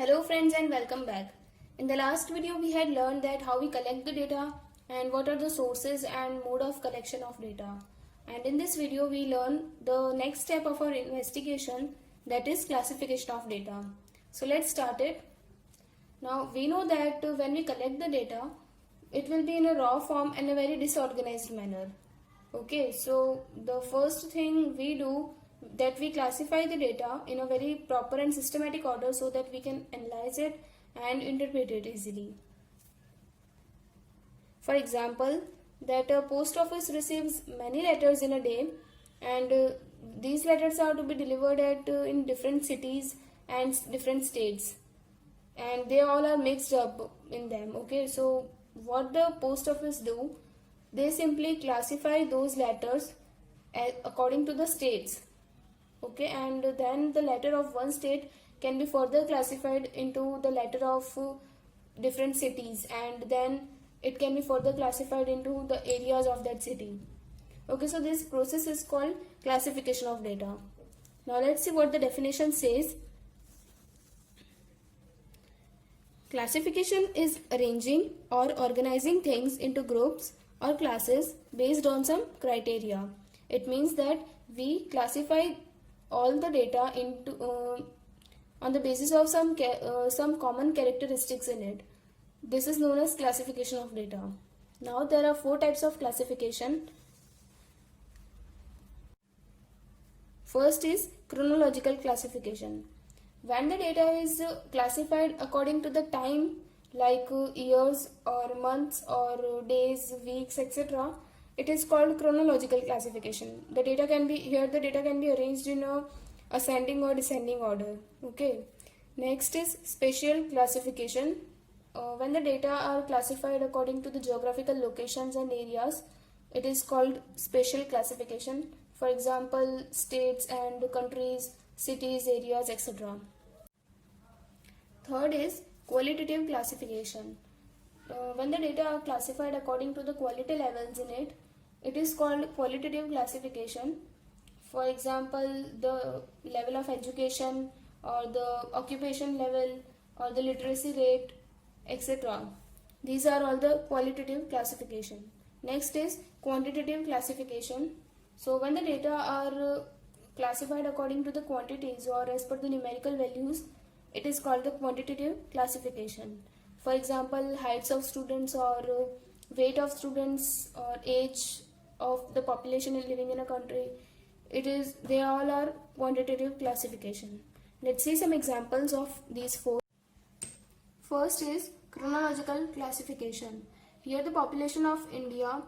Hello friends and welcome back. In the last video we had learned that how we collect the data and what are the sources and mode of collection of data. And in this video we learn the next step of our investigation, that is classification of data. So let's start it. Now we know that when we collect the data, it will be in a raw form and a very disorganized manner. Okay, so the first thing we do that we classify the data in a very proper and systematic order so that we can analyze it and interpret it easily. For example, that a post office receives many letters in a day, and these letters are to be delivered at in different cities and different states, and they all are mixed up in them. Okay, so what the post office do, they simply classify those letters according to the states. Okay, and then the letter of one state can be further classified into the letter of different cities, and then it can be further classified into the areas of that city. Okay, so this process is called classification of data. Now let's see what the definition says. Classification is arranging or organizing things into groups or classes based on some criteria. It means that we classify all the data into on the basis of some common characteristics in it. This is known as classification of data. Now there are four types of classification. First is chronological classification. When the data is classified according to the time, like years or months or days, weeks, etc., it is called chronological classification. The data can be arranged in a ascending or descending order. Okay. Next is spatial classification. When the data are classified according to the geographical locations and areas, it is called spatial classification. For example, states and countries, cities, areas, etc. Third is qualitative classification. When the data are classified according to the quality levels in it, it is called qualitative classification. For example, the level of education or the occupation level or the literacy rate, etc. These are all the qualitative classification. Next is quantitative classification. So when the data are classified according to the quantities or as per the numerical values, it is called the quantitative classification. For example, heights of students or weight of students or age of the population living in a country, they all are quantitative classification. Let's see some examples of these four. First is chronological classification. Here the population of India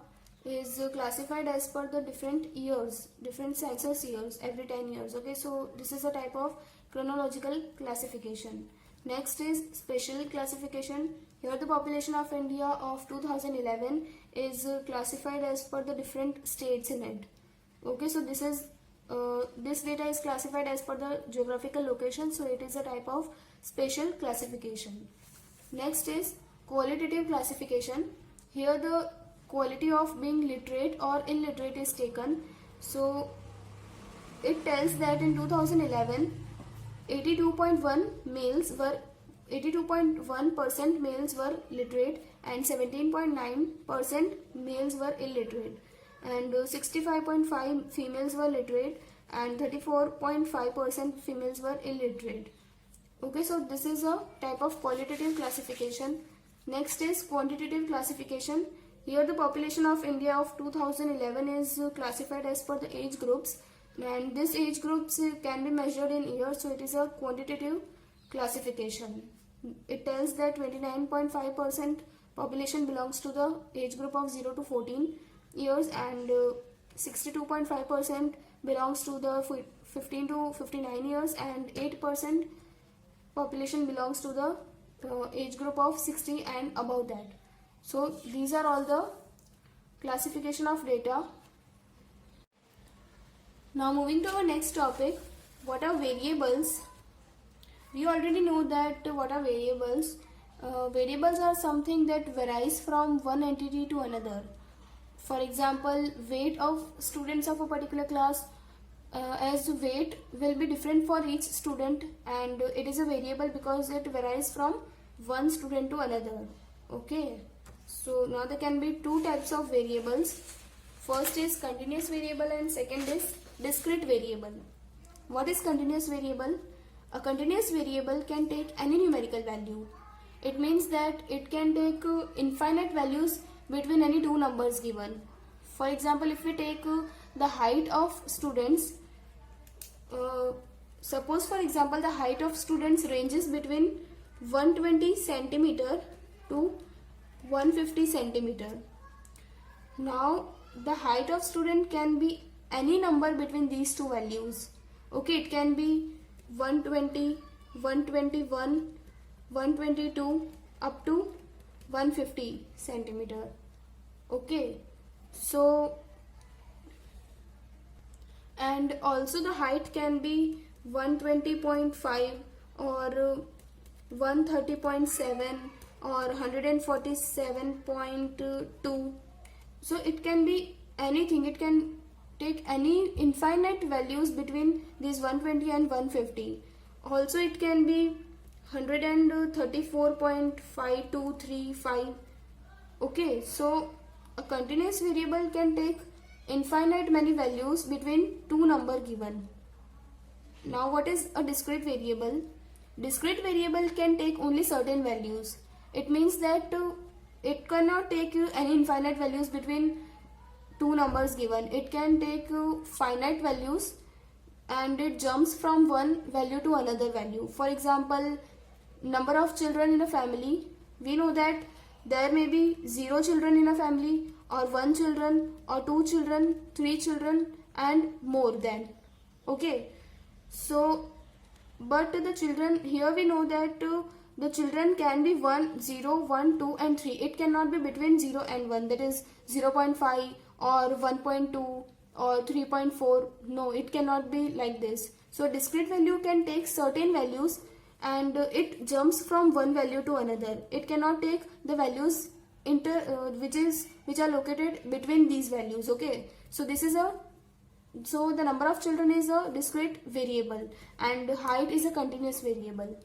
is classified as per the different years, different census years every 10 years. Okay, so this is a type of chronological classification. Next is spatial classification. Here the population of India of 2011 is classified as per the different states in it. Okay, so this data is classified as per the geographical location, so it is a type of spatial classification. Next is qualitative classification. Here the quality of being literate or illiterate is taken. So it tells that in 2011, 82.1% males were literate and 17.9% males were illiterate, and 65.5% females were literate and 34.5% females were illiterate. Okay, so this is a type of qualitative classification. Next is quantitative classification. Here the population of India of 2011 is classified as per the age groups, and this age groups can be measured in years, so it is a quantitative classification. It tells that 29.5% population belongs to the age group of 0 to 14 years, and 62.5% belongs to the 15 to 59 years, and 8% population belongs to the age group of 60 and above that. So these are all the classification of data. Now moving to our next topic, what are variables? We already know that what are variables. Variables are something that varies from one entity to another. For example, weight of students of a particular class as weight will be different for each student, and it is a variable because it varies from one student to another. Okay, so now there can be two types of variables. First is continuous variable and second is discrete variable. What is continuous variable? A continuous variable can take any numerical value. It means that it can take infinite values between any two numbers given. For example, if we take the height of students, suppose for example the height of students ranges between 120 centimeter to 150 centimeter. Now the height of student can be any number between these two values. Okay, it can be 120, 121, 122 up to 150 centimeter. Okay, so and also the height can be 120.5 or 130.7 or 147.2. so it can be anything. It can take any infinite values between these 120 and 150. Also it can be 134.5235. okay, so a continuous variable can take infinite many values between two number given. Now what is a discrete variable? Discrete variable can take only certain values. It means that it cannot take any infinite values between two numbers given. It can take finite values and it jumps from one value to another value. For example, number of children in a family, we know that there may be 0 children in a family, or 1 children, or 2 children, 3 children, and more than. Okay, so but the children, here we know that the children can be 1, 0, 1, 2 and 3. It cannot be between 0 and 1, that is 0.5 or 1.2 or 3.4. no, it cannot be like this. So discrete value can take certain values and it jumps from one value to another. It cannot take the values which are located between these values. Okay, so this is so the number of children is a discrete variable and height is a continuous variable.